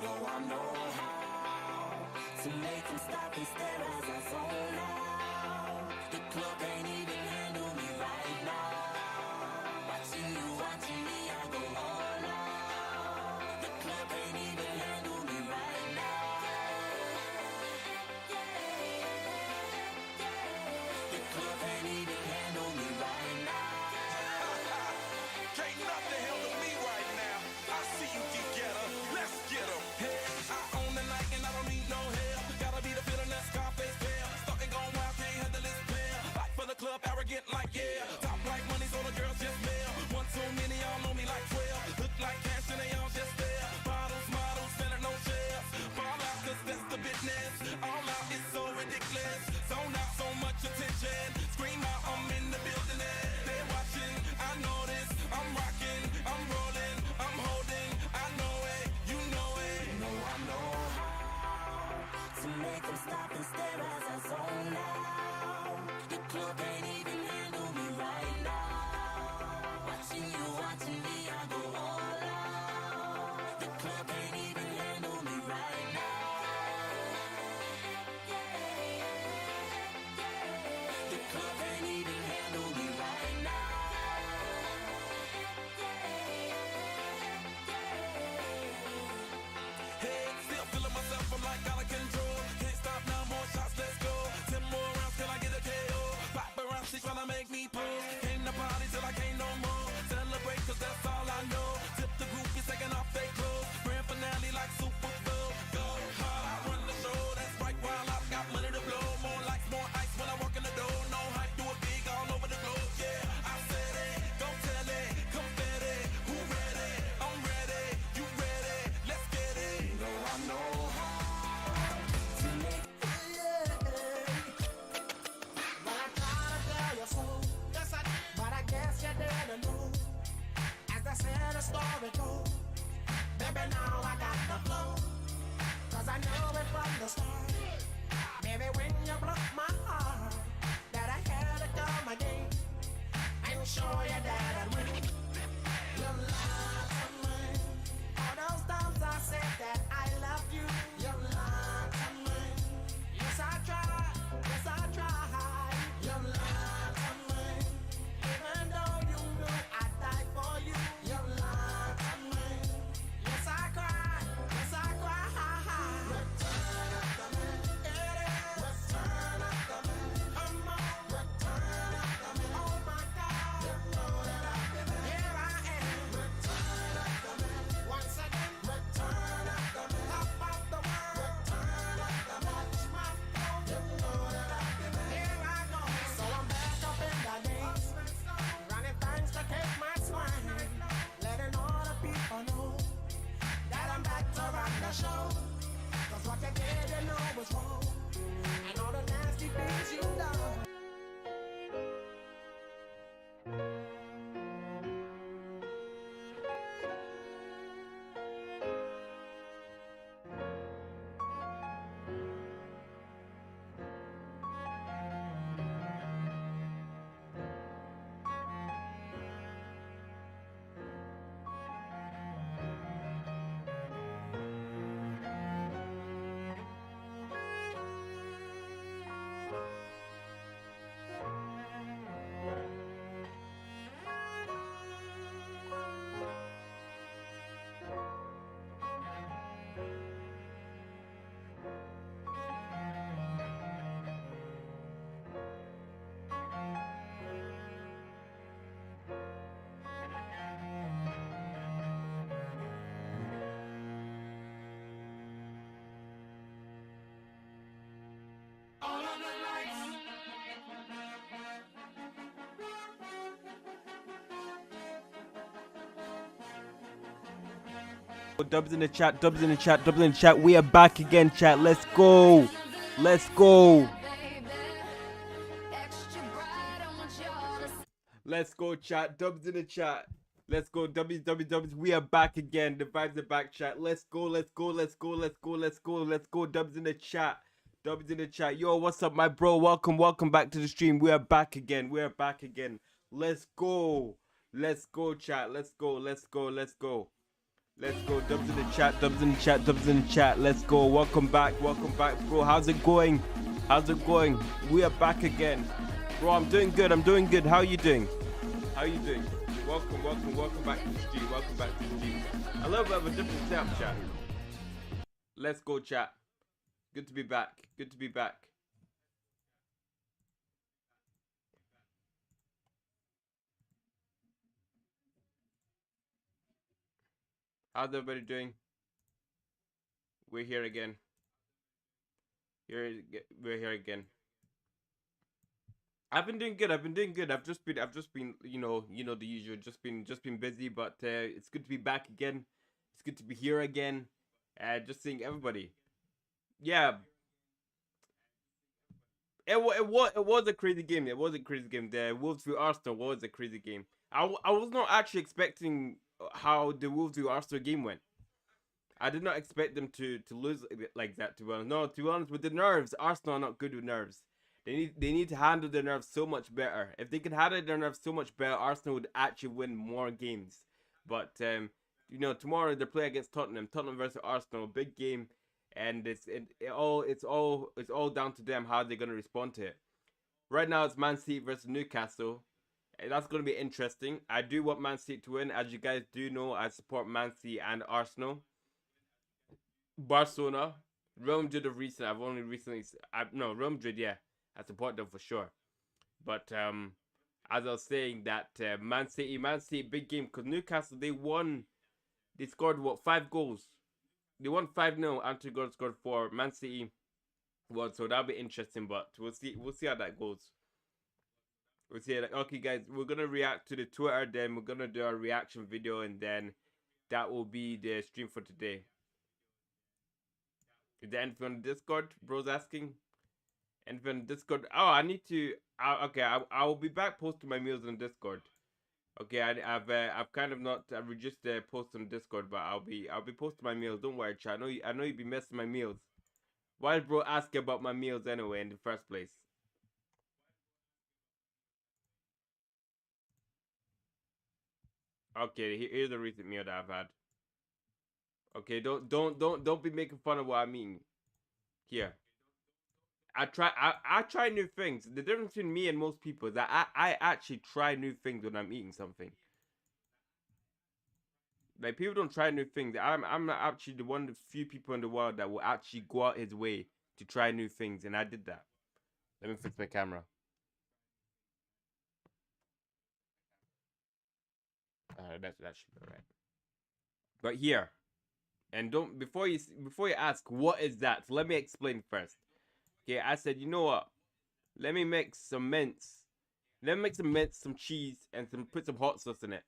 know I know how to make them stop and stare as I zone out. The club can't even handle me right now. Watching me, I go all out. The club can't even handle me right now. The club can't even handle me right now. Can't nothing handle me right now. I see you get getter. Let's get 'em. Hey, I own the night and I don't need no help. Gotta be the feeling that Scarface feel. Starting going wild, can't handle this pill. Back for the club, arrogant like yeah. Top like money, so the girls just mail. One too many, y'all know me like 12. Look like cash and they all just there. Bottles, models, selling no shares. Fall out, cause that's the business. All out is so ridiculous. Zone out, so much attention. Scream out, I'm in the building. They're watching, I know this. I'm rocking, I'm rolling, I'm holding. I know it, you know it. Know I know how to make them stop and stare as I zone out. The club can't even handle me right now. Watching me, I go all out. The club can't even handle me right now. The club can't even handle me right now. Hey, still feeling myself, I'm like out of control. Can't stop now, more shots, let's go. 10 more rounds till I get a KO. Pop around, she tryna make me pull. Came to party till I can't no more. Celebrate, cause that's all I know. Tip the groupies taking off their clothes. Grand finale like Super Bowl. Go hard, I run the show. That's right, while I've got money to blow. More lights, more ice when I walk in the door. No hype, do it big all over the globe. Yeah, I said it, go tell it, come get it. Who ready? I'm ready, you ready? Let's get it. Know I know how to make But I try to tell you so. Yes, I did. But I guess you didn't know. As I said, the story goes. Baby, now I got the flow. Cause I knew it from the start. Baby, when you broke my heart, that I had to come again and show you that I'd win. You lied to me. All those times I said that I love you. You lied to me. Yes, I tried. Yes, I tried. You lied to me. Even though you knew I'd die for you. You lied to me. Yes, I cried. Yes, I cried. Return of the man. It is. Return of the man. Come on. Return of the man. Oh my God. You know that I've been there. Here I am. Return of the man. Once again. Return of the man. Top of the world. Return of the man. Watch my flow. You know that I've been there. Here I go. So I'm back up in the days. Running things to take my swing. Letting all the people know that I'm back to rock the show. Cause what you did, you know was wrong. And all the nasty things you done. Dubs in the chat, dubs in the chat, dubs in the chat. We are back again, chat. Let's go. Let's go. Let's go, chat. Dubs in the chat. Let's go. W's. We are back again. The vibes are back, chat. Let's go. Let's go. Let's go. Let's go. Let's go. Let's go. Dubs in the chat. Dubs in the chat. Yo, what's up, my bro? Welcome back to the stream. We are back again. We are back again. Let's go. Let's go, chat. Let's go. Let's go. Let's go. Let's go. Dubs in the chat. Dubs in the chat. Dubs in the chat. Let's go. Welcome back. Welcome back, bro. How's it going? How's it going? We are back again, bro. I'm doing good. I'm doing good. How are you doing? How are you doing? Welcome, welcome, welcome back to the stream. Welcome back to the stream. A little bit of a different setup, chat. Let's go, chat. Good to be back. Good to be back. How's everybody doing? We're here again. We're here again. I've been doing good. I've been doing good. I've just been, you know, the usual. Just been busy, but it's good to be back again. It's good to be here again. Just seeing everybody. Yeah, it was a crazy game. It was a crazy game. The Wolves v Arsenal was a crazy game. I was not actually expecting how the Wolves v Arsenal game went. I did not expect them to lose like that. To be honest, no. To be honest, with the nerves, Arsenal are not good with nerves. They need to handle their nerves so much better. If they could handle their nerves so much better, Arsenal would actually win more games. But you know, tomorrow they're playing against Tottenham. Tottenham versus Arsenal, big game, and it's all down to them how they're gonna respond to it. Right now it's Man City versus Newcastle. That's gonna be interesting. I do want Man City to win, as you guys do know. I support Man City and Arsenal. Barcelona, Real Madrid of recent. I've only recently, no, Real Madrid, yeah, I support them for sure. But as I was saying, that Man City, big game, because Newcastle, they won. They scored what, 5 goals? They won 5-0. Anthony Gordon scored 4. Man City won, so that'll be interesting. But we'll see how that goes. We'll see. Okay, guys, we're gonna react to the Twitter. Then we're gonna do our reaction video, and then that will be the stream for today. Is there anything on Discord? Bro's asking. Anything on Discord? Oh, I need to. Okay, I will be back posting my meals on Discord. Okay, I've kind of not reduced the post on Discord, but I'll be posting my meals. Don't worry, chat. I know you'd be missing my meals. Why is bro asking about my meals anyway in the first place? Okay, here's a recent meal that I've had. Okay, don't be making fun of what I mean. Here. I try new things. The difference between me and most people is that I actually try new things when I'm eating something. Like, people don't try new things. I'm actually the one of the few people in the world that will actually go out his way to try new things, and I did that. Let me fix my camera. That should be alright. But here, and don't before you ask what is that, let me explain first. Okay, I said, you know what? Let me mix some mince. Let me make some mince, some cheese, and put some hot sauce in it.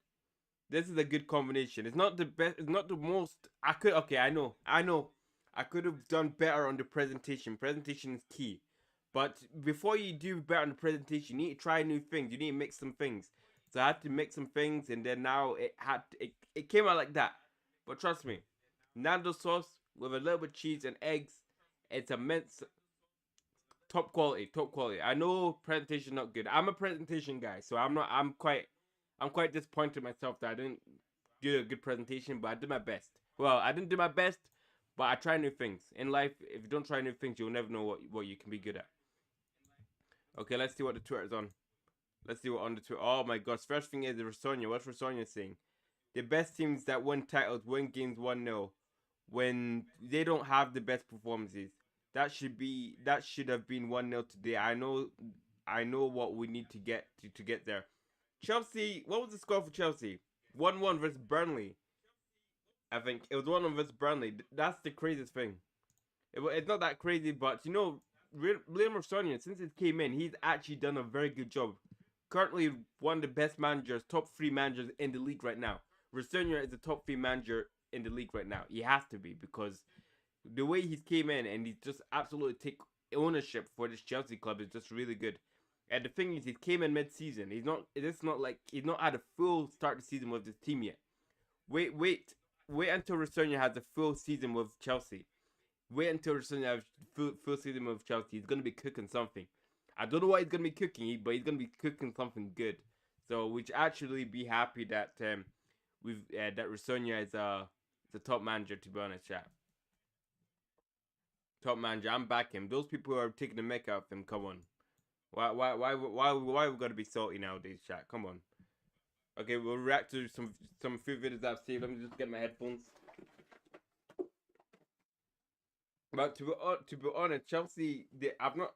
This is a good combination. It's not the best. It's not the most. Okay, I know. I could have done better on the presentation. Presentation is key. But before you do better on the presentation, you need to try new things. You need to mix some things. So I had to mix some things, and then now it came out like that. But trust me, Nando sauce with a little bit of cheese and eggs. It's a mince. Top quality, top quality. I know presentation not good. I'm a presentation guy, so I'm quite disappointed myself that I didn't do a good presentation, but I did my best. Well, I didn't do my best, but I try new things. In life, if you don't try new things, you'll never know what you can be good at. Okay, let's see what the Twitter's on. Let's see what on the Twitter. Oh my gosh, first thing is Rosonia. What's Rosonia saying? The best teams that win titles win games 1-0 when they don't have the best performances. That should have been 1-0 today. I know what we need to get to get there. Chelsea, what was the score for Chelsea? 1-1 versus Burnley. I think it was 1-1 versus Burnley. That's the craziest thing. It's not that crazy, but you know, William Rosonia, since it came in, he's actually done a very good job. Currently one of the best managers, top 3 managers in the league right now. Rosonia is the top 3 manager in the league right now. He has to be, because the way he's came in and he's just absolutely take ownership for this Chelsea club is just really good. And the thing is, he came in mid-season. He's not had a full start the season with this team yet. Wait until Rosonia has a full season with Chelsea. Wait until Rosonia has full season with Chelsea. He's gonna be cooking something. I don't know what he's gonna be cooking, but he's gonna be cooking something good. So we should actually be happy that that Rosonia the top manager, to be honest, chat. Top manager, I'm backing him. Those people who are taking the mick out of him, come on. Why we gotta be salty nowadays, chat? Come on. Okay, we'll react to some few videos I've saved. Let me just get my headphones. But to be honest, Chelsea, I've not.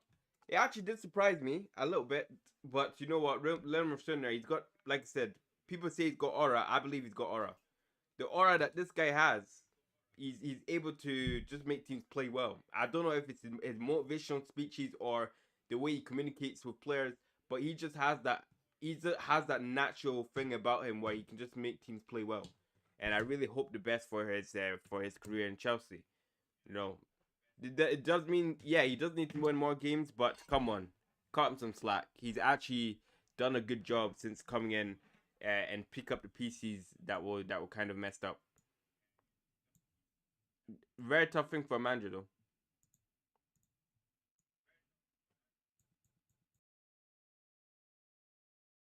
It actually did surprise me a little bit. But you know what, Leonard Skinner, he's got, like I said, people say he's got aura. I believe he's got aura. The aura that this guy has, he's able to just make teams play well. I don't know if it's his motivational speeches or the way he communicates with players, but he just has that. He just has that natural thing about him where he can just make teams play well. And I really hope the best for his career in Chelsea. You know, it does mean, yeah, he does need to win more games, but come on, cut him some slack. He's actually done a good job since coming in and pick up the pieces that were kind of messed up. Very tough thing for a manager, though.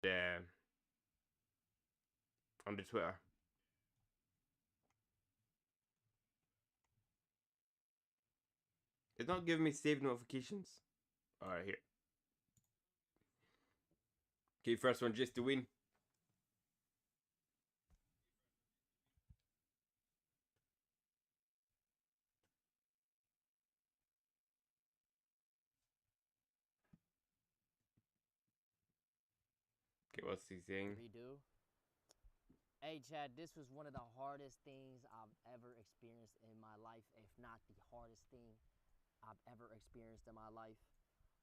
Yeah. On the Twitter. It's not giving me save notifications. Alright, here. Okay, first one, just to win. Okay, what's he saying? Redo. Hey, Chad, this was one of the hardest things I've ever experienced in my life, if not the hardest thing I've ever experienced in my life.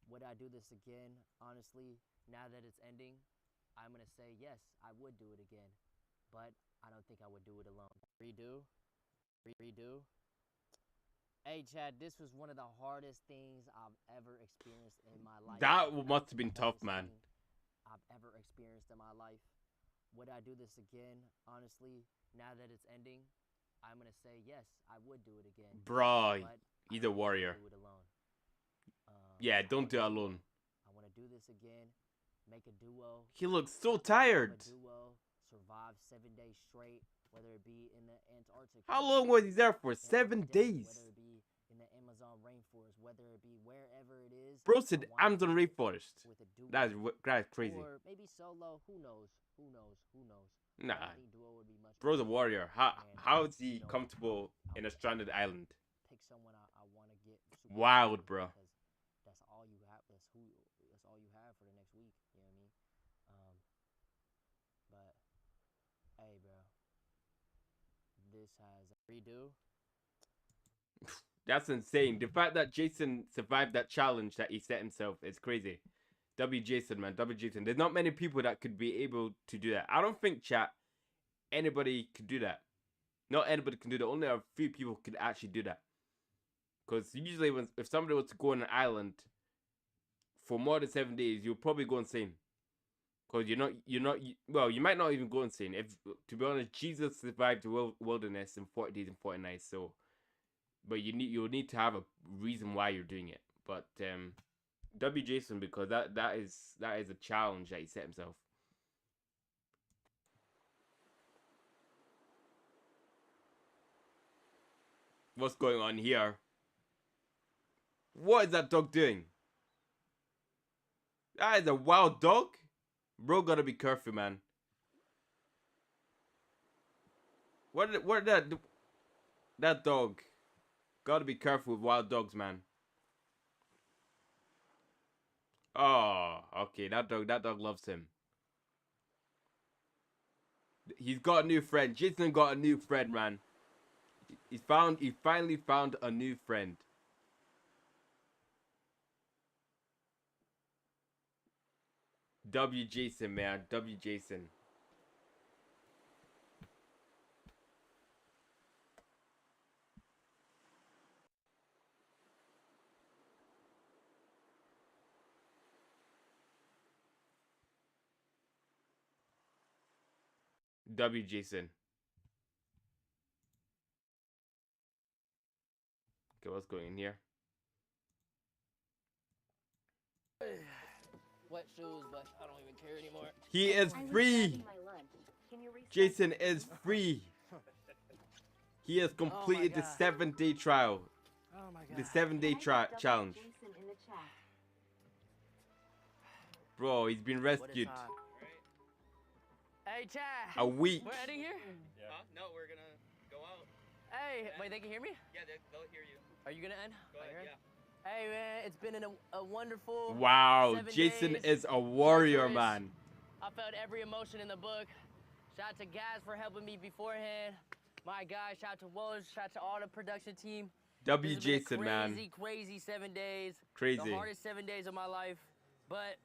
Would I do this again? Honestly, now that it's ending, I'm going to say yes, I would do it again. But I don't think I would do it alone. Redo. Redo. Hey, Chad, this was one of the hardest things I've ever experienced in my life. That must have been tough, man. I've ever experienced in my life. Would I do this again? Honestly, now that it's ending, I'm going to say yes, I would do it again. Bro, but he's a warrior. Do it alone. Yeah, don't do it alone. I want to do this again. Make a duo. He looks so tired. A duo. Survive 7 days straight, whether it be in the Antarctic. How long was he there for? 7 days. Whether it be in the Amazon rainforest, whether it be wherever it is. Bro said Amazon rainforest. With a duo. That's crazy. Or maybe solo. Who knows? Who knows? Who knows? Nah. I think duo would be much Bro's a better. warrior. How is he comfortable in a stranded island? Pick someone I want to get. Wild, bro. That's all you have. That's all you have for the next week. You know what I mean? But hey, bro, this has a redo. That's insane. The fact that Jason survived that challenge that he set himself is crazy. W Jason, man. W Jason. There's not many people that could be able to do that. I don't think, chat, anybody could do that. Not anybody can do that. Only a few people could actually do that. Because usually if somebody was to go on an island for more than 7 days, you'll probably go insane. Because well, you might not even go insane. To be honest, Jesus survived the wilderness in 40 days and 40 nights. So, but you'll need to have a reason why you're doing it. But W Jason, because that is a challenge that he set himself. What's going on here? What is that dog doing? That is a wild dog? Bro, gotta be careful, man. That dog? Gotta be careful with wild dogs, man. Oh, okay. That dog loves him. He's got a new friend. Jason got a new friend, man. He finally found a new friend. W Jason, man. W Jason. W Jason. Okay, what's going in here? Wet shoes, but I don't even care anymore. He is free. Jason is free. He has completed the God. 7-day trial. Oh my The god. 7-day challenge. Jason in the chat. Bro, he's been What a rescued. time. Hey, Chad. A week. We're heading here? Huh? No, we're gonna go out. Hey, wait, they can hear me? Yeah, they'll hear you. Are you gonna end? Go Are you ahead, in? yeah. Hey, man, it's been a wonderful. Wow, 7 Jason days. is a warrior, Treacherous. man. I felt every emotion in the book. Shout out to Gaz for helping me beforehand. My guys, shout out to Woj, shout out to all the production team. W This has been a Jason, man. Crazy 7 days. Crazy. The hardest 7 days of my life, but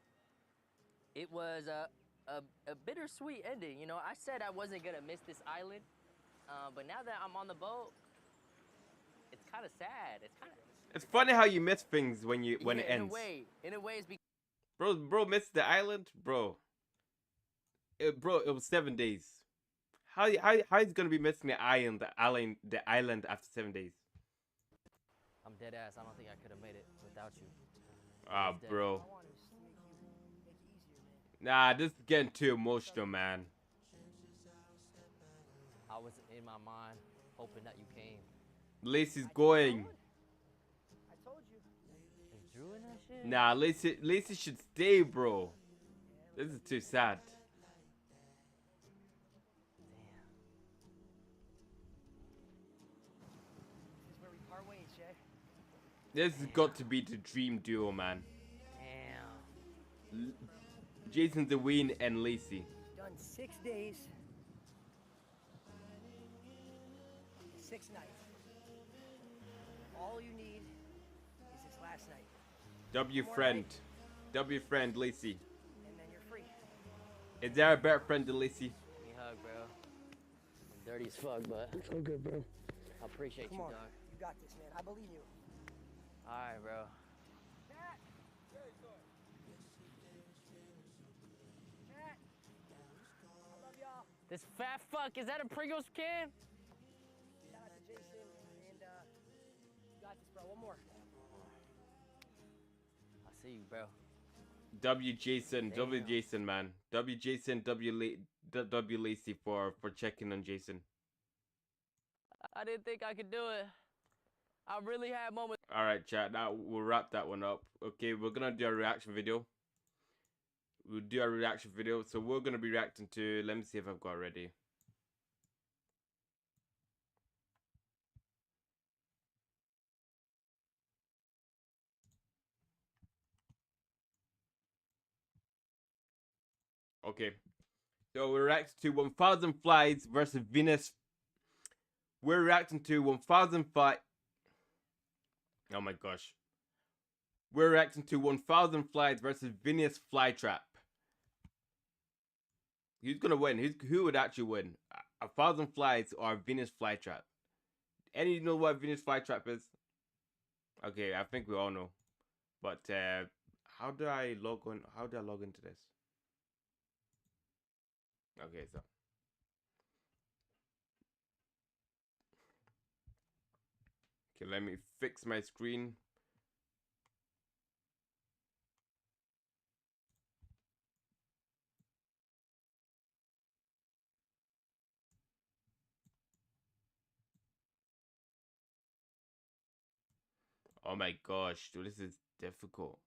it was a bittersweet ending. You know, I said I wasn't gonna miss this island, but now that I'm on the boat, it's kind of sad. It's kind of. It's funny how you miss things when it ends. In a way, it's because. Bro, missed the island, bro. It was 7 days. How is gonna be missing the island after 7 days? I'm dead ass. I don't think I could have made it without you. Ah, dead. bro. Nah, this is getting too emotional, man. I was in my mind hoping that you came. Lacey's going. I told you. Is Drew in that shit? Nah, Lacey should stay, bro. This is too sad. This is where we part ways, Jay. This has got to be the dream duo, man. Damn. Jason DeWeen and Lacey. Done 6 days, 6 nights. All you need is this last night, W friend Lacey. and then you're free. Is there a better friend than Lacey? Give me a hug, bro. I'm dirty as fuck, but It's all good, bro. I appreciate Come you, on, dog. you got this, man. I believe you. All right, bro. Cat! Cat! I love y'all. This fat fuck, is that a Pringles can? Shout out to Jason, and you got this, bro. One more. I see you, bro. W Jason, W Damn. Jason, man. W Jason, W Lacey for checking on Jason. I didn't think I could do it. I really had moments. All right, chat. Now we'll wrap that one up. Okay, we're gonna do a reaction video. We'll do a reaction video. So we're gonna be reacting to. Let me see if I've got it ready. Okay. So we're reacting to 1000 Flies versus Venus. We're reacting to 1000 Flies. Oh my gosh. We're reacting to 1000 Flies versus Venus Flytrap. Who's gonna win? Who would actually win? 1000 Flies or Venus Flytrap? Any of you know what Venus Flytrap is? Okay, I think we all know. But how do I log on? How do I log into this? Okay, so okay, let me fix my screen. Oh my gosh, dude, this is difficult.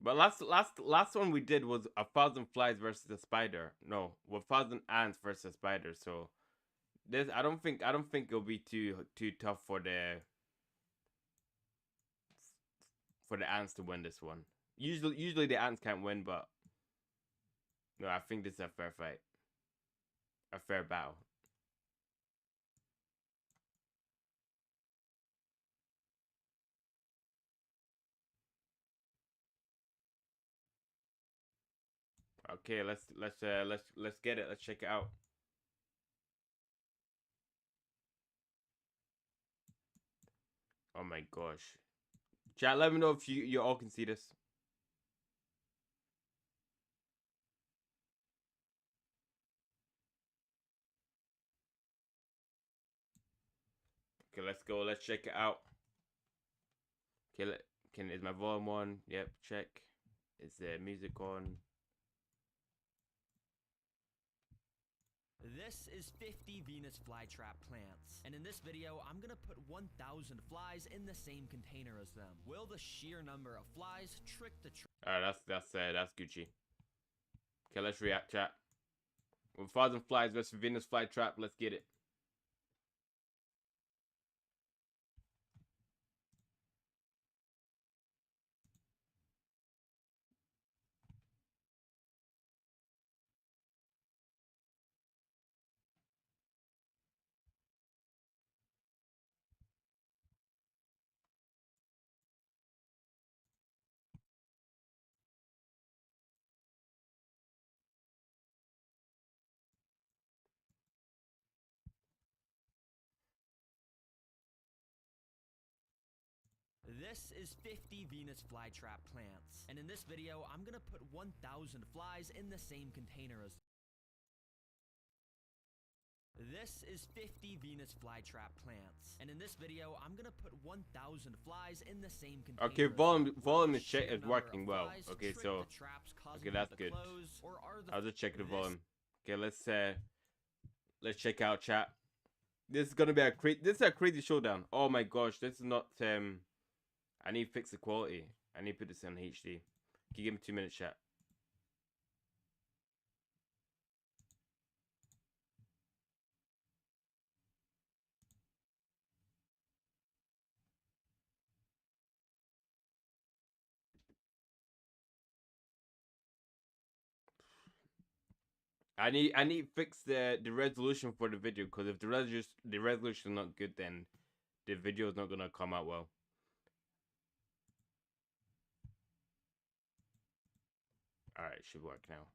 But last one we did was 1000 Flies versus a spider. No, 1000 ants versus a spider. So this I don't think it'll be too tough for the ants to win this one. Usually the ants can't win, but no, I think this is a fair fight. A fair battle. Okay, let's get it. Let's check it out. Oh my gosh. Chat, let me know if you all can see this. Okay, let's go. Let's check it out. Okay, is my volume on? Yep, check. Is the music on? This is 50 Venus flytrap plants, and in this video, I'm gonna put 1,000 flies in the same container as them. Will the sheer number of flies trick the Alright, that's Gucci. Okay, let's react, chat. With 1,000 flies versus Venus flytrap, let's get it. This is 50 Venus flytrap plants, and in this video, I'm gonna put 1,000 flies in the same container as This is 50 Venus flytrap plants, and in this video, I'm gonna put 1,000 flies in the same container. Okay, as volume the is sheer number working of well. flies Okay, trick so the traps causing okay, them that's to good. close, or are the I'll just check the this- volume. Okay, let's check out chat. This is gonna be this is a crazy showdown. Oh my gosh, this is not I need to fix the quality. I need to put this in HD. Can you give me 2 minutes, chat? I need to fix the resolution for the video, because if the resolution is not good, then the video is not gonna come out well. Alright, should work now.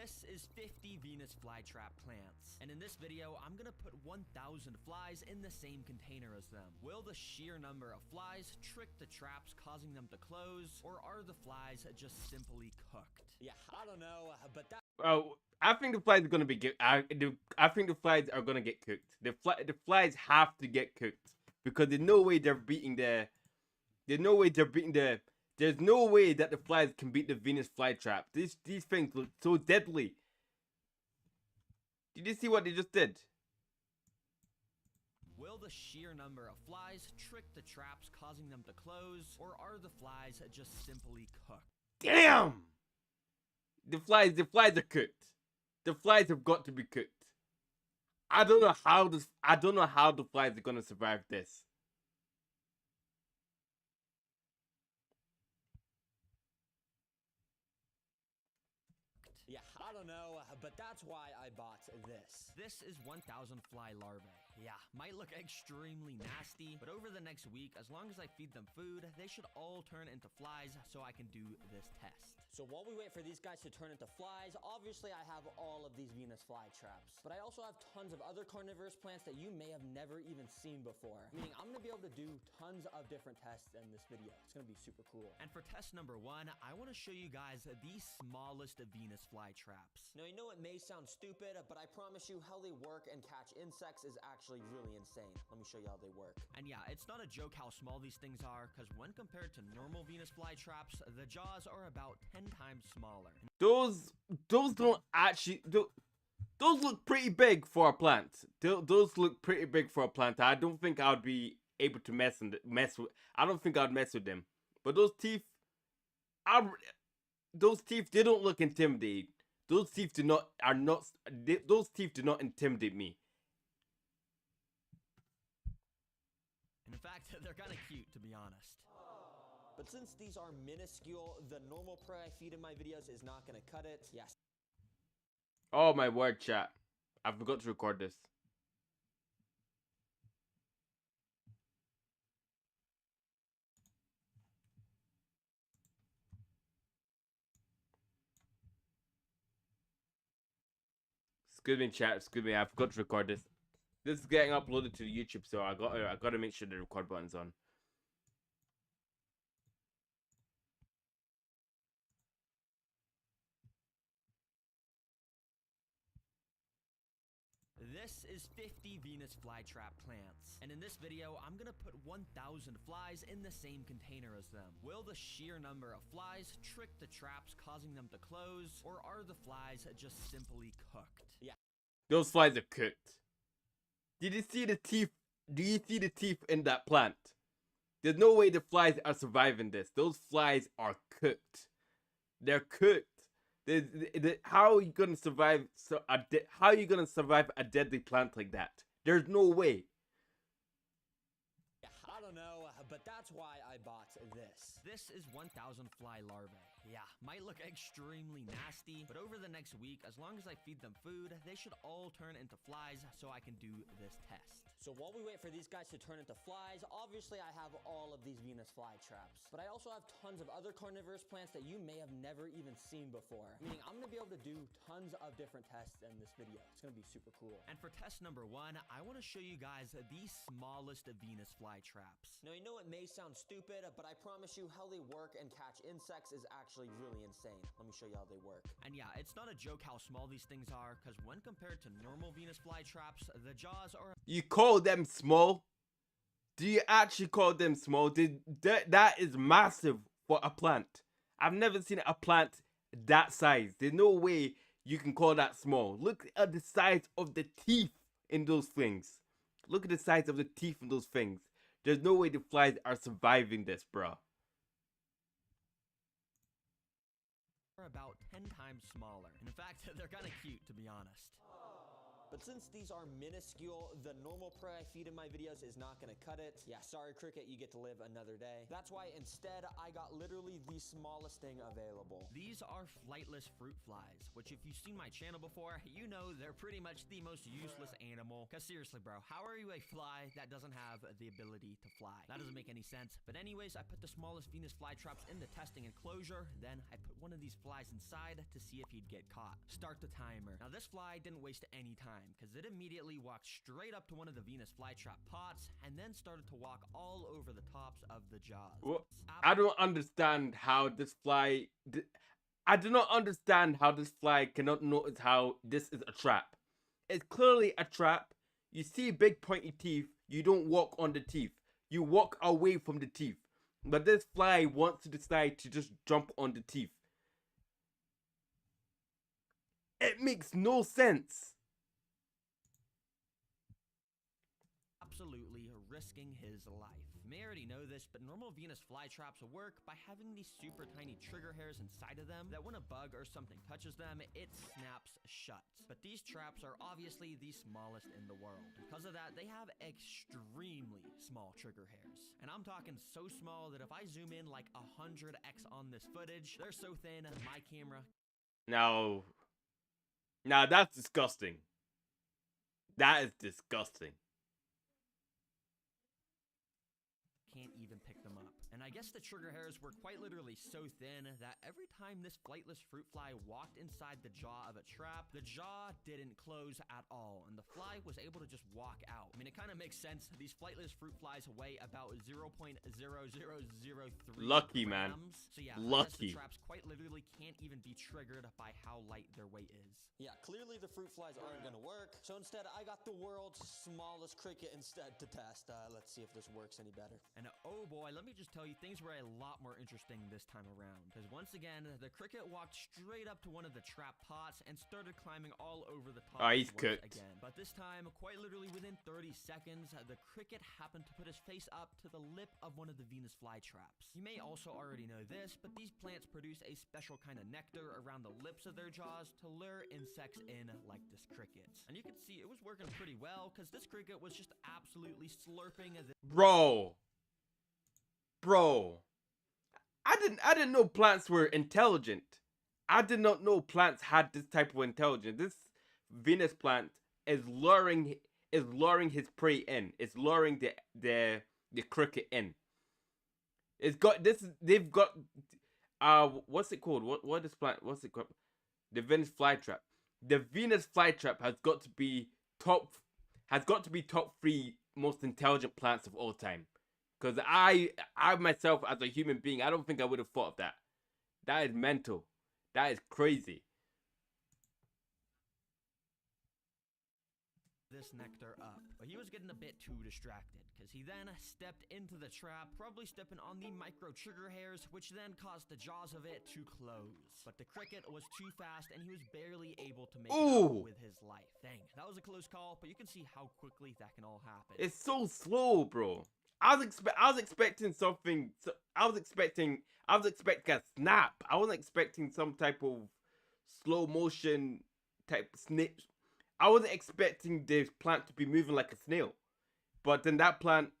This is 50 Venus flytrap plants, and in this video, I'm gonna put 1,000 flies in the same container as them. Will the sheer number of flies trick the traps, causing them to close, or are the flies just simply cooked? Yeah, I don't know, but that Oh, I think the flies are gonna be I think the flies are gonna get cooked. The flies have to get cooked, because there's no way they're beating the. There's no way they're beating the. There's no way that the flies can beat the Venus flytrap. These things look so deadly. Did you see what they just did? Will the sheer number of flies trick the traps, causing them to close, or are the flies just simply cooked? Damn! The flies are cooked. The flies have got to be cooked. I don't know how the flies are gonna survive this. yeah, I don't know, but that's why I bought this. This is 1,000 fly larvae. Yeah, might look extremely nasty, but over the next week, as long as I feed them food, they should all turn into flies so I can do this test. So while we wait for these guys to turn into flies, obviously I have all of these Venus flytraps. But I also have tons of other carnivorous plants that you may have never even seen before. Meaning I'm gonna be able to do tons of different tests in this video. It's gonna be super cool. And for test number 1, I want to show you guys the smallest Venus flytraps. Now, you know it may sound stupid, but I promise you how they work and catch insects is actually really insane. Let me show you how they work. And yeah, it's not a joke how small these things are, because when compared to normal Venus flytraps, the jaws are about 10 times smaller. Those don't actually. Those look pretty big for a plant. Those look pretty big for a plant. I don't think I would be able to mess with. I don't think I'd mess with them. But those teeth, they don't look intimidating. Those teeth do not intimidate me. And in fact, they're kind of cute, to be honest. But since these are minuscule, the normal prey I feed in my videos is not gonna cut it. Yes. Oh my word, chat. I forgot to record this. Excuse me, chat. Excuse me. I forgot to record this. This is getting uploaded to YouTube, so I gotta make sure the record button's on. This is 50 Venus flytrap plants, and in this video, I'm gonna put 1,000 flies in the same container as them. Will the sheer number of flies trick the traps, causing them to close, or are the flies just simply cooked? Yeah. Those flies are cooked. Did you see the teeth? Do you see the teeth in that plant? There's no way the flies are surviving this. Those flies are cooked. They're cooked. How are you gonna survive? How are you gonna survive a deadly plant like that? There's no way. I don't know, but that's why I bought this. This is 1,000 fly larvae. Yeah, might look extremely nasty, but over the next week, as long as I feed them food, they should all turn into flies so I can do this test. So while we wait for these guys to turn into flies, obviously I have all of these Venus flytraps. But I also have tons of other carnivorous plants that you may have never even seen before. Meaning I'm gonna be able to do tons of different tests in this video. It's gonna be super cool. And for test number 1, I wanna show you guys the smallest Venus flytraps. Now you know it may sound stupid, but I promise you how they work and catch insects is actually really insane. Let me show you how they work. And yeah, it's not a joke how small these things are, because when compared to normal Venus flytraps, the jaws are... You call them small? Do you actually call them small? That is massive for a plant. I've never seen a plant that size. There's no way you can call that small. Look at the size of the teeth in those things. Look at the size of the teeth in those things. There's no way the flies are surviving this, bro. About 10 times smaller. And in fact, they're kind of cute, to be honest. But since these are minuscule, the normal prey I feed in my videos is not gonna cut it. Yeah, sorry cricket, you get to live another day. That's why instead, I got literally the smallest thing available. These are flightless fruit flies, which if you've seen my channel before, you know they're pretty much the most useless animal. Cause seriously, bro, how are you a fly that doesn't have the ability to fly? That doesn't make any sense. But anyways, I put the smallest Venus flytraps in the testing enclosure, then I put one of these flies inside to see if he'd get caught. Start the timer. Now this fly didn't waste any time, because it immediately walked straight up to one of the Venus flytrap pots and then started to walk all over the tops of the jaws. Well, I don't understand how this fly... I do not understand how this fly cannot notice how this is a trap. It's clearly a trap. You see big pointy teeth, you don't walk on the teeth. You walk away from the teeth. But this fly wants to decide to just jump on the teeth. It makes no sense. Absolutely risking his life. You may already know this, but normal Venus flytraps work by having these super tiny trigger hairs inside of them that when a bug or something touches them, it snaps shut. But these traps are obviously the smallest in the world. Because of that, they have extremely small trigger hairs. And I'm talking so small that if I zoom in like 100x on this footage, they're so thin, my camera... Now that's disgusting. That is disgusting. Can't even pick them up. And I guess the trigger hairs were quite literally so thin that every time this flightless fruit fly walked inside the jaw of a trap, the jaw didn't close at all, and the fly was able to just walk out. I mean, it kind of makes sense. These flightless fruit flies weigh about 0.0003 Lucky, man. So yeah, lucky. The traps quite literally can't even be triggered by how light their weight is. Yeah, clearly the fruit flies aren't gonna work, so instead I got the world's smallest cricket instead to test. Let's see if this works any better. And oh boy, let me just tell you, things were a lot more interesting this time around. Because once again, the cricket walked straight up to one of the trap pots and started climbing all over the top. Oh, he's cooked. Again. But this time, quite literally within 30 seconds, the cricket happened to put his face up to the lip of one of the Venus flytraps. You may also already know this, but these plants produce a special kind of nectar around the lips of their jaws to lure insects in like this cricket. And you can see it was working pretty well, because this cricket was just absolutely slurping the... Bro, I didn't know plants were intelligent. I did not know plants had this type of intelligence. This Venus plant is luring his prey in. It's luring the cricket in. It's got this. They've got what's it called? What is plant? What's it called? The Venus flytrap. The Venus flytrap has got to be has got to be top 3 most intelligent plants of all time. Because I myself, as a human being, I don't think I would have thought of that. That is mental. That is crazy. This nectar up, but he was getting a bit too distracted because he then stepped into the trap, probably stepping on the micro trigger hairs, which then caused the jaws of it to close. But the cricket was too fast and he was barely able to make it out with his life. Dang, that was a close call, but you can see how quickly that can all happen. It's so slow, bro. I was expecting something. I was expecting a snap. I wasn't expecting some type of slow motion type snip. I wasn't expecting this plant to be moving like a snail. But then that plant,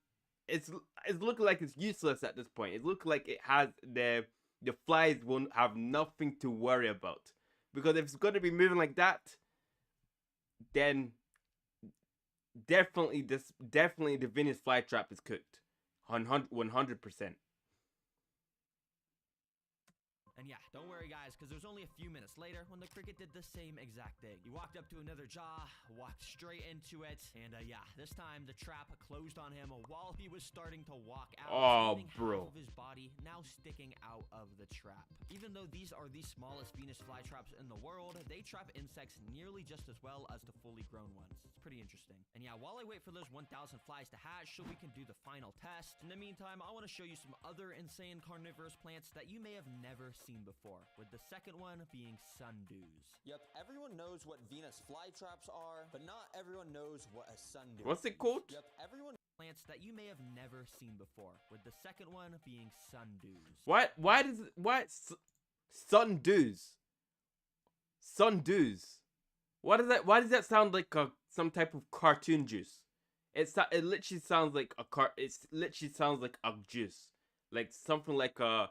it's looking like it's useless at this point. It looks like it has the flies won't have nothing to worry about. Because if it's going to be moving like that, then definitely the Venus flytrap is cooked. 100%. And yeah, don't worry guys, because it was only a few minutes later when the cricket did the same exact thing. He walked up to another jaw, walked straight into it, and yeah, this time the trap closed on him while he was starting to walk out. Oh, leaving bro. half of his body now sticking out of the trap. Even though these are the smallest Venus flytraps in the world, they trap insects nearly just as well as the fully grown ones. It's pretty interesting. And yeah, while I wait for those 1,000 flies to hatch so we can do the final test, in the meantime, I want to show you some other insane carnivorous plants that you may have never seen before, with the second one being sundews. Yep, everyone knows what Venus flytraps are, but not everyone knows what a sundew What's it called? Yep, everyone Plants that you may have never seen before, with the second one being sundews. What sundews? Sundews. What is that? Why does that sound like some type of cartoon juice? It literally sounds like it literally sounds like a juice, like something like a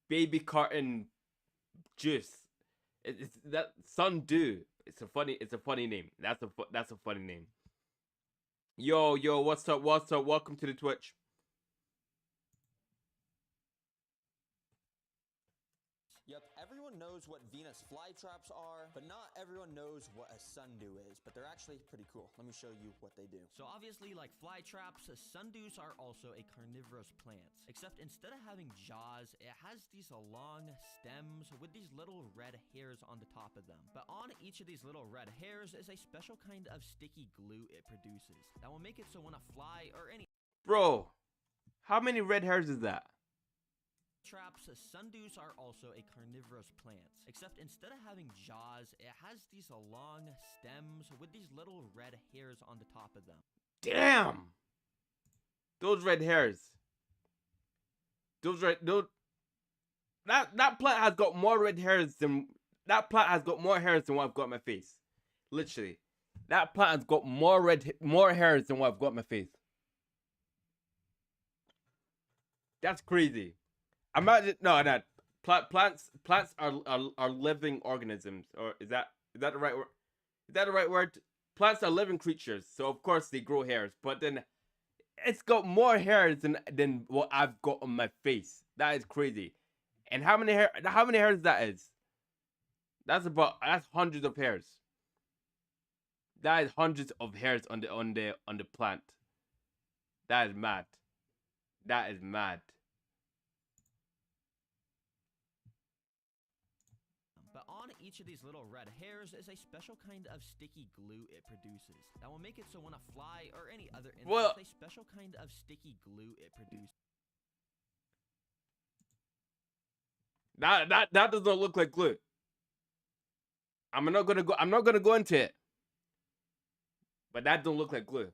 baby carton juice. It's that sundew. It's a funny name. That's a funny name. Yo, what's up? Welcome to the Twitch. Yep, everyone knows what Venus flytraps are, but not everyone knows what a sundew is, but they're actually pretty cool. Let me show you what they do. So obviously, like flytraps, sundews are also a carnivorous plant. Except instead of having jaws, it has these long stems with these little red hairs on the top of them. But on each of these little red hairs is a special kind of sticky glue it produces that will make it so when a fly or any Bro, how many red hairs is that? traps, sundews are also a carnivorous plant. Except instead of having jaws, it has these long stems with these little red hairs on the top of them. Damn! Those red hairs. That plant has got more red hairs than what I've got on my face. Literally. That plant has got more hairs than what I've got on my face. That's crazy. Imagine plants are living organisms, or is that the right word? Is that the right word? Plants are living creatures, so of course they grow hairs, but then it's got more hairs than what I've got on my face. That is crazy. And how many hairs that is? That's hundreds of hairs. That is hundreds of hairs on the plant. That is mad. That is mad. But on each of these little red hairs is a special kind of sticky glue it produces that will make it so when a fly or any other insect, a special kind of sticky glue it produces. That does not look like glue. I'm not gonna go into it. But that don't look like glue.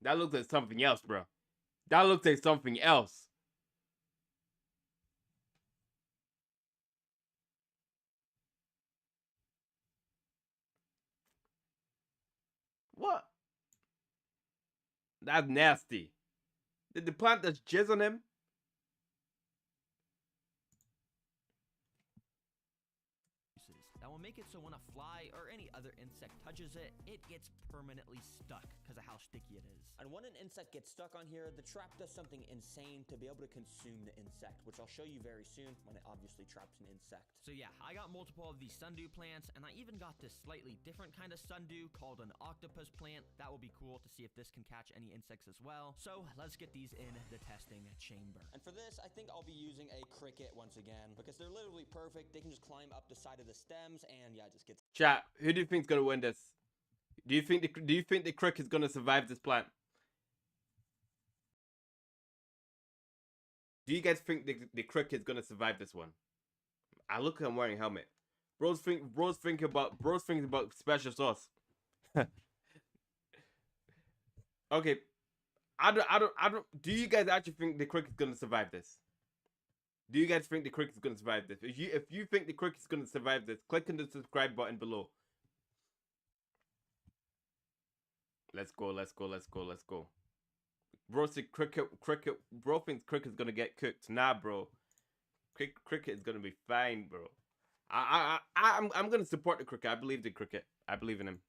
That looks like something else, bro. That looks like something else. What? That's nasty. Did the plant just jizz on him? That will make it so when a fly or any other insect touches it, it gets permanently stuck because of how sticky it is. And when an insect gets stuck on here, the trap does something insane to be able to consume the insect, which I'll show you very soon when it obviously traps an insect. So yeah, I got multiple of these sundew plants, and I even got this slightly different kind of sundew called an octopus plant. That will be cool to see if this can catch any insects as well. So let's get these in the testing chamber. And for this, I think I'll be using a cricket once again, because they're literally perfect. They can just climb up the side of the stems, and yeah, just get... Chat, who do you think's gonna win this? Do you think the cricket's gonna survive this plant? Do you guys think the cricket's gonna survive this one? I look, I'm wearing a helmet. Bro's thinking about special sauce. Okay, I don't. Do you guys actually think the cricket's gonna survive this? Do you guys think the cricket's gonna survive this? If you think the cricket's gonna survive this, click on the subscribe button below. Let's go. Bro said cricket. Bro thinks cricket's gonna get cooked. Nah, bro. Cricket is gonna be fine, bro. I'm gonna support the cricket. I believe in cricket. I believe in him.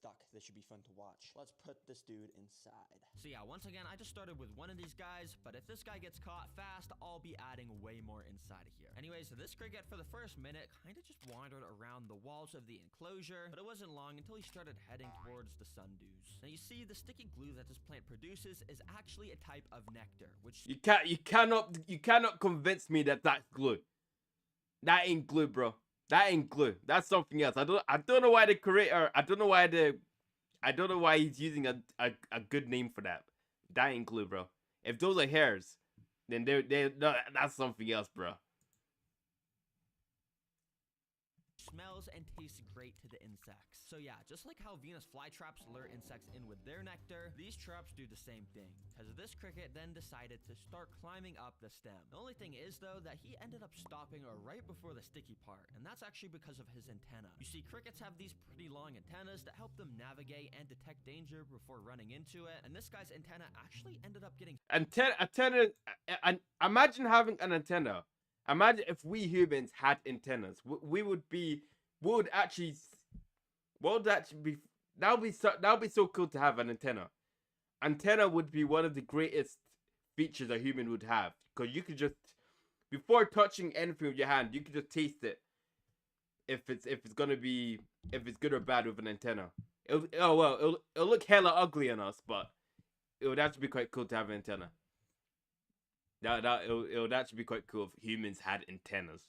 stuck. This should be fun to watch. Let's put this dude inside. So yeah, once again, I just started with one of these guys, but if this guy gets caught fast, I'll be adding way more inside of here. Anyways, so this cricket for the first minute kind of just wandered around the walls of the enclosure, but it wasn't long until he started heading towards the sundews. Now you see, the sticky glue that this plant produces is actually a type of nectar, which You cannot convince me that that's glue. That ain't glue, bro. That ain't glue. That's something else. I don't know why the creator. I don't know why he's using a good name for that. That ain't glue, bro. If those are hairs, then that's something else, bro. smells and tastes great to the insects. So yeah, just like how Venus flytraps lure insects in with their nectar, these traps do the same thing, because this cricket then decided to start climbing up the stem. The only thing is though that he ended up stopping right before the sticky part, and that's actually because of his antenna. You see, crickets have these pretty long antennas that help them navigate and detect danger before running into it, and this guy's antenna actually ended up getting Antenna. Imagine having an antenna. Imagine if we humans had antennas. That would be so cool to have an antenna. Antenna would be one of the greatest features a human would have, because you could just, before touching anything with your hand, you could just taste it. If it's good or bad with an antenna. It'll look hella ugly on us, but it would actually be quite cool to have an antenna. It would actually be quite cool if humans had antennas.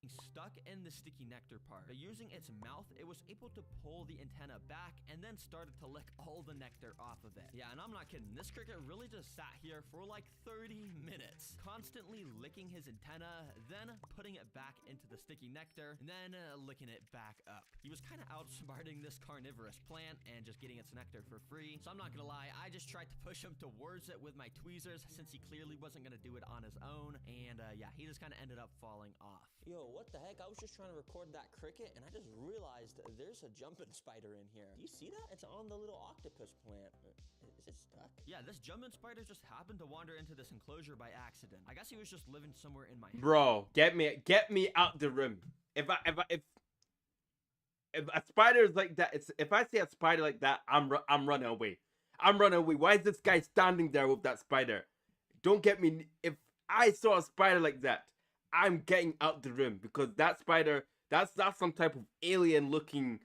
Stuck in the sticky nectar part. By using its mouth, it was able to pull the antenna back and then started to lick all the nectar off of it. Yeah, and I'm not kidding. This cricket really just sat here for like 30 minutes, constantly licking his antenna, then putting it back into the sticky nectar, and then licking it back up. He was kind of outsmarting this carnivorous plant and just getting its nectar for free. So I'm not gonna lie, I just tried to push him towards it with my tweezers since he clearly wasn't gonna do it on his own. And yeah, he just kind of ended up falling off. Yo, what the heck? I was just trying to record that cricket and I just realized there's a jumping spider in here. Do you see that? It's on the little octopus plant. Is it stuck? Yeah, this jumping spider just happened to wander into this enclosure by accident. I guess he was just living somewhere in my house. Bro, get me out the room. If a spider is like that, if I see a spider like that, I'm running away. I'm running away. Why is this guy standing there with that spider? Don't get me. If I saw a spider like that, I'm getting out the room, because that spider, that's some type of alien looking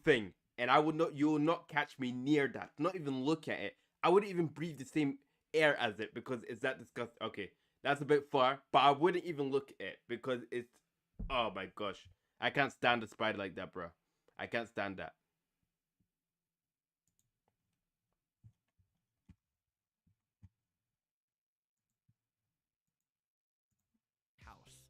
thing, and you will not catch me near that. Not even look at it. I wouldn't even breathe the same air as it, because it's that disgusting. Okay, that's a bit far, but I wouldn't even look at it because it's, oh my gosh, I can't stand a spider like that, bro. I can't stand that.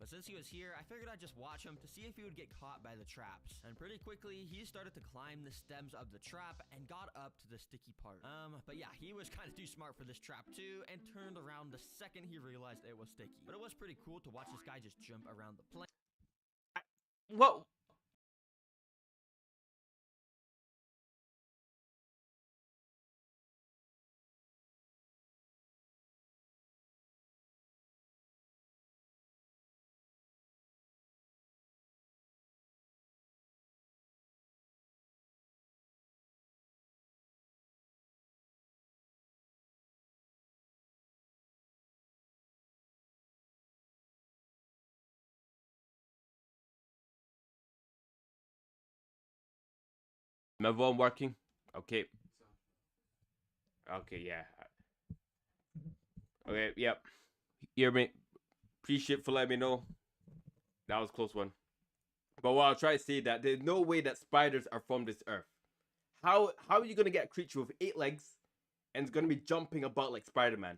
But since he was here, I figured I'd just watch him to see if he would get caught by the traps. And pretty quickly, he started to climb the stems of the trap and got up to the sticky part. But yeah, he was kind of too smart for this trap too, and turned around the second he realized it was sticky. But it was pretty cool to watch this guy just jump around the plant. What? My phone working? Okay. Okay, yeah. Okay, yep. Hear me. Appreciate for letting me know. That was a close one. But what I'll try to say that there's no way that spiders are from this earth. How are you gonna get a creature with 8 legs and it's gonna be jumping about like Spider-Man?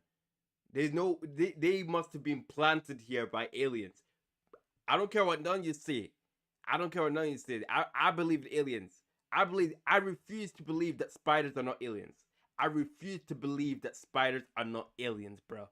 There's no they must have been planted here by aliens. I don't care what none of you say. I don't care what none of you say. I believe in aliens. I refuse to believe that spiders are not aliens. I refuse to believe that spiders are not aliens, bro.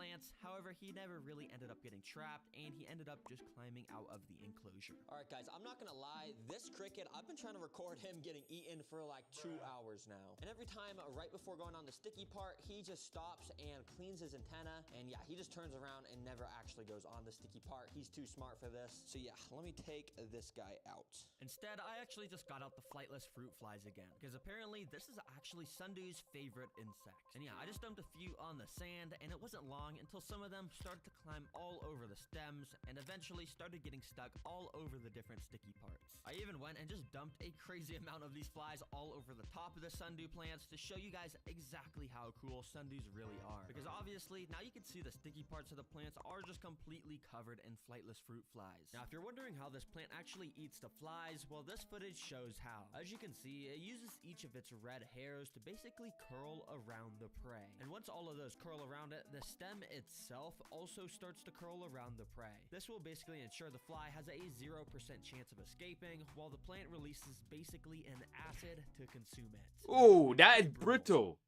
plants. However, he never really ended up getting trapped, and he ended up just climbing out of the enclosure. All right, guys, I'm not gonna lie. This cricket, I've been trying to record him getting eaten for like 2 hours now. And every time, right before going on the sticky part, he just stops and cleans his antenna. And yeah, he just turns around and never actually goes on the sticky part. He's too smart for this. So yeah, let me take this guy out. Instead, I actually just got out the flightless fruit flies again, because apparently this is actually Sundu's favorite insect. And yeah, I just dumped a few on the sand, and it wasn't long until some of them started to climb all over the stems and eventually started getting stuck all over the different sticky parts. I even went and just dumped a crazy amount of these flies all over the top of the sundew plants to show you guys exactly how cool sundews really are. Because obviously, now you can see the sticky parts of the plants are just completely covered in flightless fruit flies. Now, if you're wondering how this plant actually eats the flies, well, this footage shows how. As you can see, it uses each of its red hairs to basically curl around the prey. And once all of those curl around it, the stem itself also starts to curl around the prey. This will basically ensure the fly has a 0% chance of escaping, while the plant releases basically an acid to consume it. Oh, that is brutal.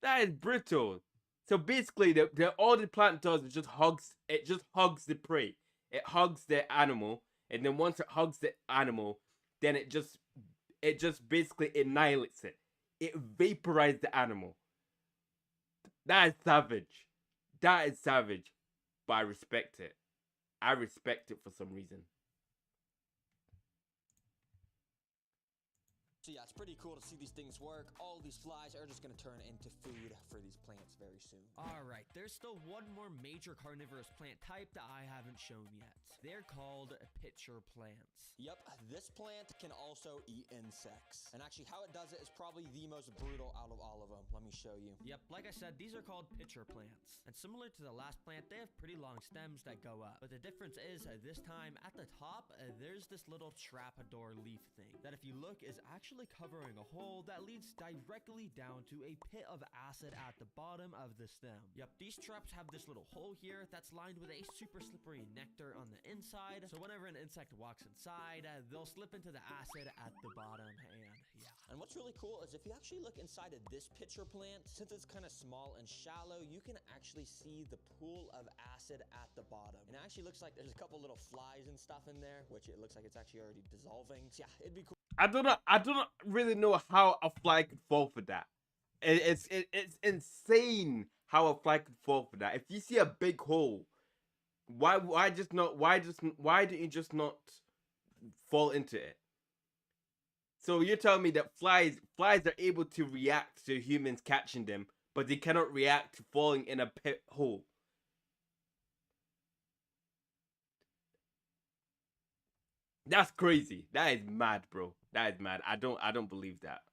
That is brutal. So basically, all the plant does is just hugs the prey. It hugs the animal, and then once it hugs the animal, then it just basically annihilates it. It vaporizes the animal. That is savage. That is savage. But I respect it. I respect it for some reason. So yeah, it's pretty cool to see these things work. All these flies are just gonna turn into food for these plants very soon. Alright, there's still one more major carnivorous plant type that I haven't shown yet. They're called pitcher plants. Yep, this plant can also eat insects. And actually, how it does it is probably the most brutal out of all of them. Let me show you. Yep, like I said, these are called pitcher plants. And similar to the last plant, they have pretty long stems that go up. But the difference is, this time, at the top, there's this little trapdoor leaf thing that if you look is actually covering a hole that leads directly down to a pit of acid at the bottom of the stem. Yep, these traps have this little hole here that's lined with a super slippery nectar on the inside, so whenever an insect walks inside, they'll slip into the acid at the bottom, and yeah. And what's really cool is if you actually look inside of this pitcher plant, since it's kind of small and shallow, you can actually see the pool of acid at the bottom. And it actually looks like there's a couple little flies and stuff in there, which it looks like it's actually already dissolving. So yeah, it'd be cool. I don't really know how a fly could fall for that. It's insane how a fly could fall for that. If you see a big hole, why do you just not fall into it? So you're telling me that flies are able to react to humans catching them, but they cannot react to falling in a pit hole. That's crazy. That is mad, bro. That is mad. I don't believe that.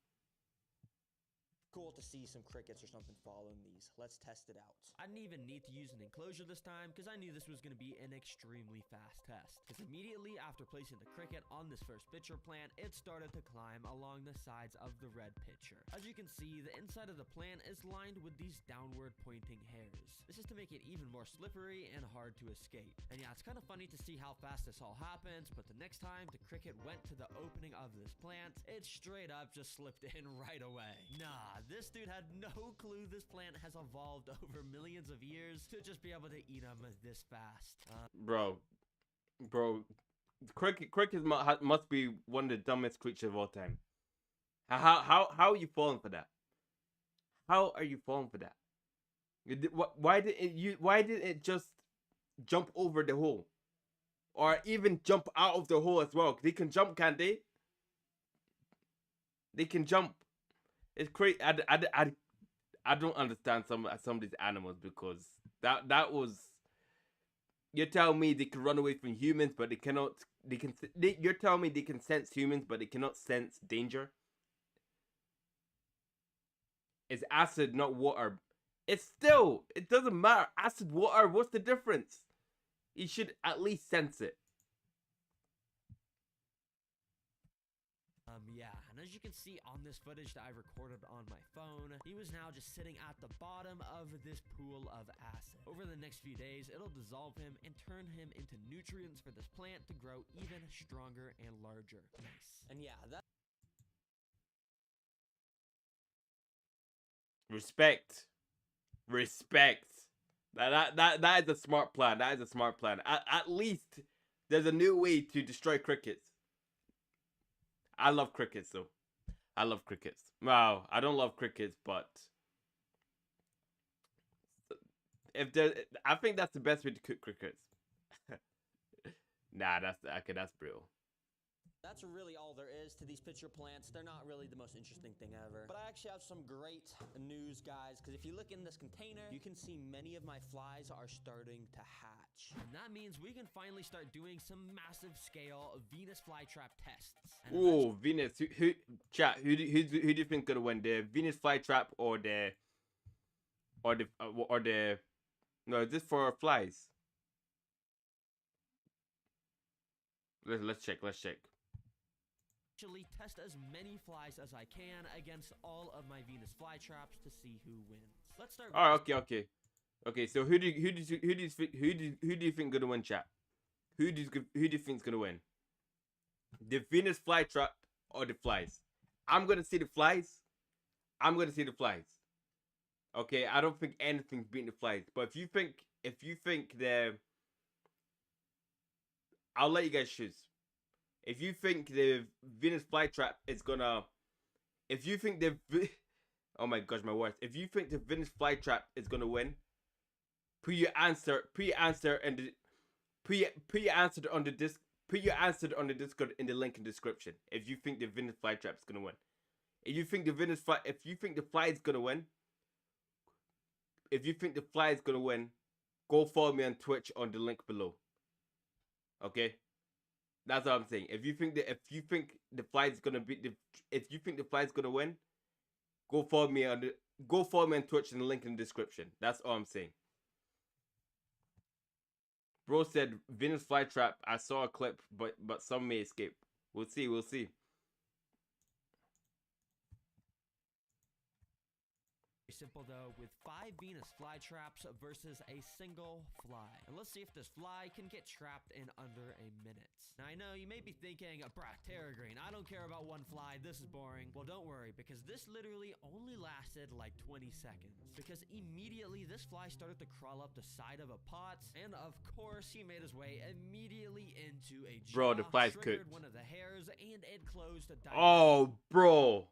Cool to see some crickets or something following these. Let's test it out. I didn't even need to use an enclosure this time because I knew this was going to be an extremely fast test. Because immediately after placing the cricket on this first pitcher plant, it started to climb along the sides of the red pitcher. As you can see, the inside of the plant is lined with these downward pointing hairs. This is to make it even more slippery and hard to escape. And yeah, it's kind of funny to see how fast this all happens, but the next time the cricket went to the opening of this plant, it straight up just slipped in right away. Nah, this dude had no clue this plant has evolved over millions of years to just be able to eat them this fast. Bro, cricket must be one of the dumbest creatures of all time. How are you falling for that? How are you falling for that? Why didn't it just jump over the hole, or even jump out of the hole as well? They can jump, can't they? They can jump. It's crazy. I don't understand some of these animals, because that was You're telling me they can run away from humans, but they cannot. You're telling me they can sense humans, but they cannot sense danger. It's acid, not water. It's still. It doesn't matter. Acid, water. What's the difference? You should at least sense it. Yeah, and as you can see on this footage that I recorded on my phone, he was now just sitting at the bottom of this pool of acid. Over the next few days, it'll dissolve him and turn him into nutrients for this plant to grow even stronger and larger. Nice. And yeah, that Respect. That is a smart plan. That is a smart plan. At least there's a new way to destroy crickets. I love crickets though. I love crickets. Wow, I don't love crickets, but if there, I think that's the best way to cook crickets. Nah, that's okay. That's brutal. That's really all there is to these pitcher plants. They're not really the most interesting thing ever. But I actually have some great news, guys, because if you look in this container, you can see many of my flies are starting to hatch. And that means we can finally start doing some massive scale Venus flytrap tests. And Oh, Venus. Who chat? Who do you think gonna win? The Venus flytrap or the no? Is this for flies? Let's check. actually test as many flies as I can against all of my Venus flytraps to see who wins. Let's start. Oh, okay. So who do you think gonna win, chat? Who do you think's gonna win? The Venus flytrap or the flies? I'm gonna see the flies. Okay, I don't think anything's beating the flies. But if you think the, I'll let you guys choose. If you think the Venus flytrap is gonna, if you think the, oh my gosh, my words. If you think the Venus flytrap is gonna win, put your answer on the Discord in the link in the description. If you think the Venus flytrap is gonna win, if you think the fly is gonna win, go follow me on Twitch on the link below. Okay, that's what I'm saying. If you think the fly is gonna win, go follow me on Twitch in the link in the description. That's all I'm saying. Bro said Venus flytrap. I saw a clip, but some may escape. We'll see. Simple though, with 5 Venus flytraps versus a single fly. And let's see if this fly can get trapped in under a minute. Now I know you may be thinking, bruh, Terra Green, I don't care about one fly, this is boring. Well, don't worry, because this literally only lasted like 20 seconds. Because immediately this fly started to crawl up the side of a pot, and of course he made his way immediately into a jaw, Bro, the fly's triggered cooked. one of the hairs, and it closed a dive. Oh, bro.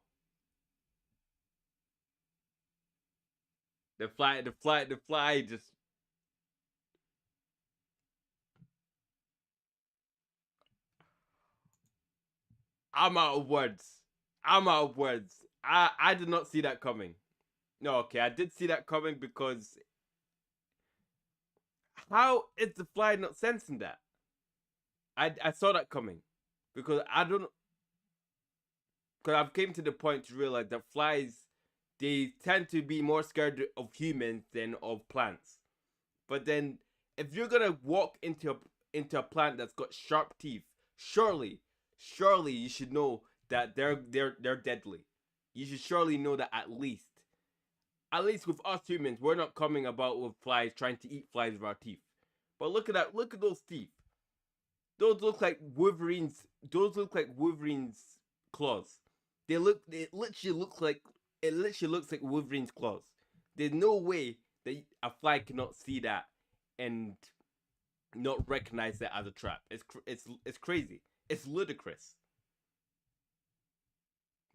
The fly just. I'm out of words. I did not see that coming. No, okay, I did see that coming because how is the fly not sensing that? I saw that coming because because I've came to the point to realize that flies, they tend to be more scared of humans than of plants. But then, if you're gonna walk into a plant that's got sharp teeth, surely you should know that they're deadly. You should surely know that at least with us humans, we're not coming about with flies trying to eat flies with our teeth. But look at that! Look at those teeth. Those look like Wolverine's. Those look like Wolverine's claws. It literally looks like Wolverine's claws. There's no way that a fly cannot see that and not recognize that as a trap. It's crazy. It's ludicrous.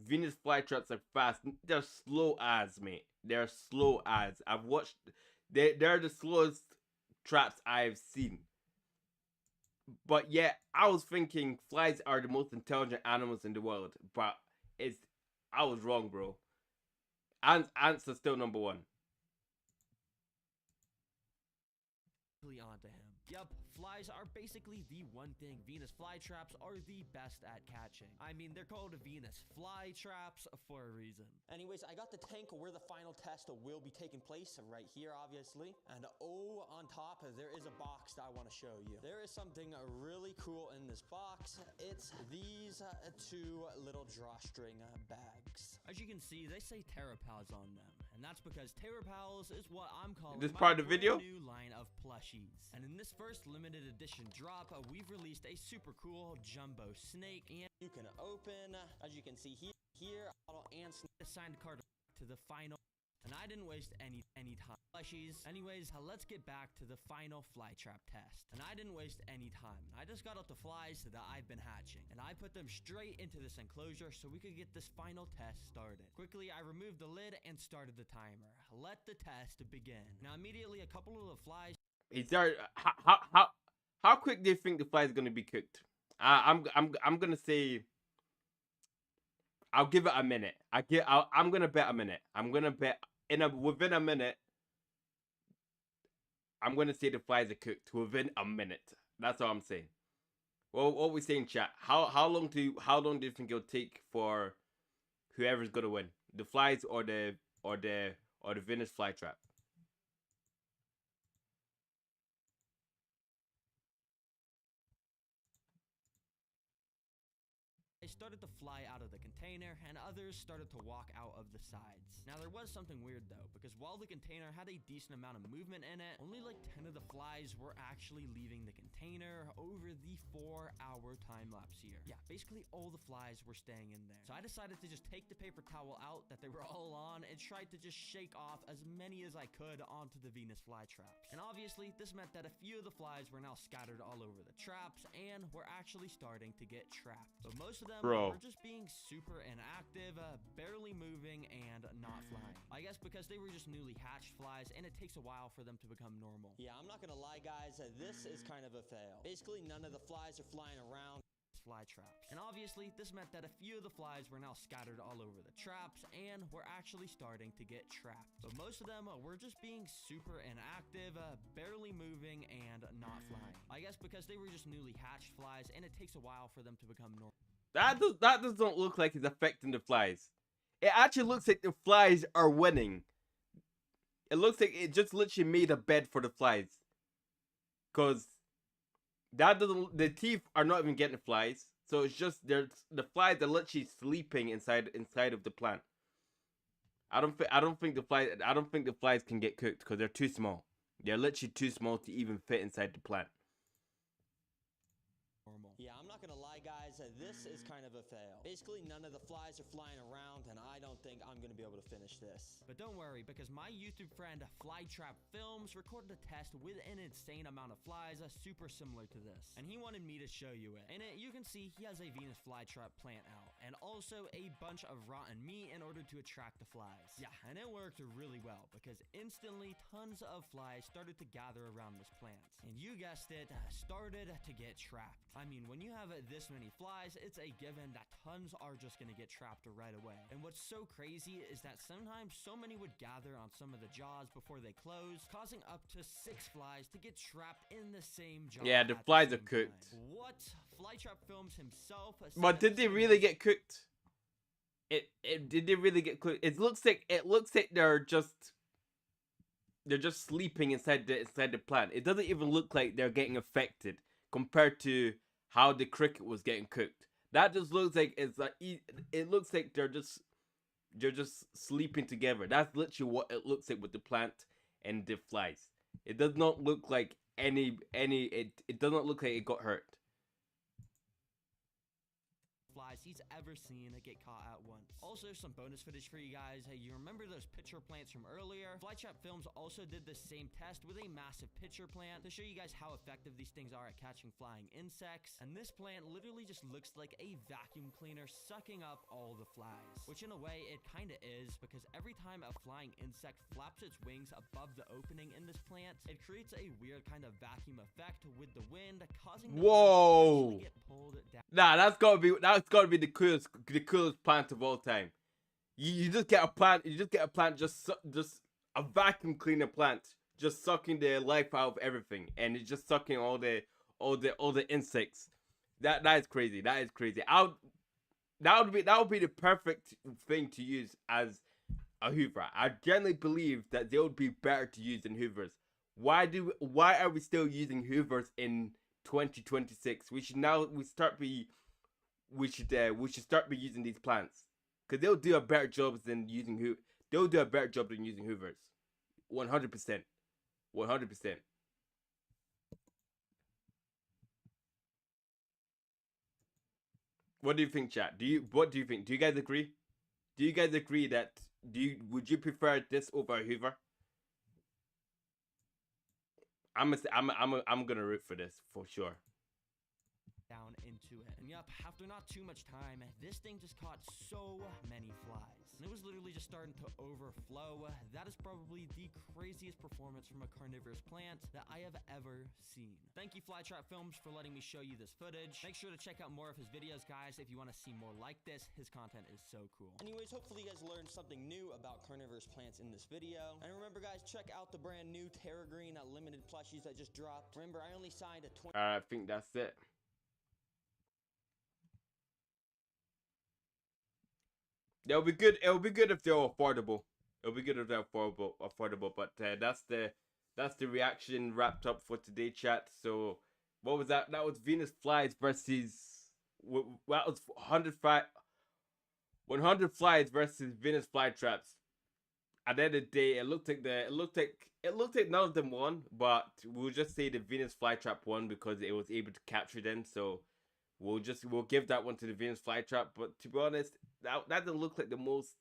Venus flytraps are fast. They're slow as, mate. They're slow as. I've watched. They're the slowest traps I've seen. But yeah, I was thinking flies are the most intelligent animals in the world. But I was wrong, bro. Ants are still number one. onto him. Yup, flies are basically the one thing Venus flytraps are the best at catching. I mean, they're called Venus flytraps for a reason. Anyways, I got the tank where the final test will be taking place, right here, obviously. And oh, on top, there is a box that I want to show you. There is something really cool in this box. It's these two little drawstring bags. As you can see, they say Terrapals on them. And that's because Terrapals is what I'm calling This my part of the video? brand new line of plushies. And in this first limited edition drop, we've released a super cool jumbo snake, and You can open, as you can see here, bottle and snake. a signed card to the final. And I didn't waste any time. Plushies. Anyways, let's get back to the final flytrap test. And I didn't waste any time. I just got out the flies that I've been hatching, and I put them straight into this enclosure so we could get this final test started. Quickly, I removed the lid and started the timer. Let the test begin. Now, immediately, a couple of the flies. Is there how quick do you think the fly is gonna be cooked? I'm gonna say I'll give it a minute. I'm gonna bet a minute. I'm gonna bet within a minute. I'm gonna say the flies are cooked within a minute. That's all I'm saying. Well, what we saying, chat? How long do you think it'll take for whoever's gonna win, the flies or the Venus flytrap? They started to fly out of the container, and others started to walk out of the sides. Now, there was something weird though, because while the container had a decent amount of movement in it, only like 10 of the flies were actually leaving the container over the 4-hour time lapse here. Yeah, basically all the flies were staying in there. So I decided to just take the paper towel out that they were all on and tried to just shake off as many as I could onto the Venus flytraps. And obviously, this meant that a few of the flies were now scattered all over the traps and were actually starting to get trapped. But most of them Bro. were just being super inactive, barely moving, and not flying. I guess because they were just newly hatched flies, and it takes a while for them to become normal. Yeah, I'm not gonna lie, guys, this is kind of a fail. Basically, none of the flies are flying around. Fly traps. And obviously, this meant that a few of the flies were now scattered all over the traps and were actually starting to get trapped. But most of them were just being super inactive, barely moving, and not flying. I guess because they were just newly hatched flies, and it takes a while for them to become normal. That doesn't look like it's affecting the flies. It actually looks like the flies are winning. It looks like it just literally made a bed for the flies. Cause the teeth are not even getting the flies. So it's just the flies are literally sleeping inside of the plant. I don't think the flies can get cooked because they're too small. They're literally too small to even fit inside the plant. Yeah, I'm not gonna lie, guys, this is kind of a fail. Basically, none of the flies are flying around, and I don't think I'm gonna be able to finish this. But don't worry, because my YouTube friend Flytrap Films recorded a test with an insane amount of flies, super similar to this. And he wanted me to show you it. In it, you can see he has a Venus flytrap plant out, and also a bunch of rotten meat in order to attract the flies. Yeah, and it worked really well, because instantly tons of flies started to gather around this plant. And you guessed it, started to get trapped. I mean, when you have this many flies, it's a given that tons are just gonna get trapped right away. And what's so crazy is that sometimes so many would gather on some of the jaws before they close, causing up to 6 flies to get trapped in the same jaw. Yeah, the flies are cooked. What? Flytrap Films himself. But did they really get cooked? Did they really get cooked? It looks like they're just sleeping inside the plant. It doesn't even look like they're getting affected compared to how the cricket was getting cooked. That just looks like it looks like they're just sleeping together. That's literally what it looks like with the plant and the flies. It does not look like it doesn't look like it got hurt. Flies he's ever seen get caught at once. Also, some bonus footage for you guys. Hey, you remember those pitcher plants from earlier? Flytrap Films also did the same test with a massive pitcher plant to show you guys how effective these things are at catching flying insects. And this plant literally just looks like a vacuum cleaner sucking up all the flies, which in a way it kind of is, because every time a flying insect flaps its wings above the opening in this plant, it creates a weird kind of vacuum effect with the wind, causing the Whoa! to get pulled down. Nah, that's gotta be the coolest plant of all time. You just get a plant, just a vacuum cleaner plant just sucking the life out of everything, and it's just sucking all the insects. That is crazy. That is crazy. That would be the perfect thing to use as a Hoover. I generally believe that they would be better to use than Hoovers. Why are we still using Hoovers in 2026? We should start be using these plants, because they'll do a better job than using They'll do a better job than using Hoovers. 100%. 100%. What do you think, chat? What do you think? Do you guys agree? Do you guys agree that would you prefer this over a Hoover? I'm gonna root for this for sure. Down into it. And yup, after not too much time, this thing just caught so many flies. And it was literally just starting to overflow. That is probably the craziest performance from a carnivorous plant that I have ever seen. Thank you, Flytrap Films, for letting me show you this footage. Make sure to check out more of his videos, guys, if you want to see more like this. His content is so cool. Anyways, hopefully you guys learned something new about carnivorous plants in this video. And remember, guys, check out the brand new Terra Green limited plushies that just dropped. Remember, I only signed a 20. I think that's it. It'll be good. It'll be good if they're affordable. It'll be good if they're affordable. But that's the reaction wrapped up for today, chat. So what was that? That was Venus Flies versus that was 100 flies versus Venus Flytraps. At the end of the day, it looked like none of them won, but we'll just say the Venus Flytrap won because it was able to capture them. So we'll give that one to the Venus Flytrap. But to be honest, that doesn't look like the most.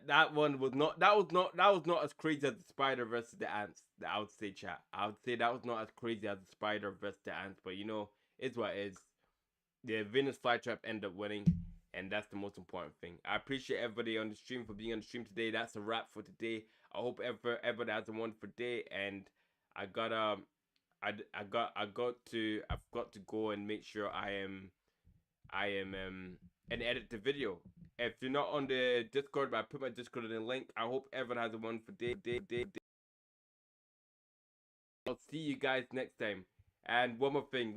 That one was not. That was not as crazy as the spider versus the ants. I would say, chat. I would say that was not as crazy as the spider versus the ants. But you know, it's what it is. The Venus Flytrap ended up winning, and that's the most important thing. I appreciate everybody on the stream for being on the stream today. That's a wrap for today. I hope everybody has a wonderful day, and I've got to go and make sure I am and edit the video. If you're not on the Discord, I put my Discord in the link. I hope everyone has a wonderful day. I'll see you guys next time. And one more thing.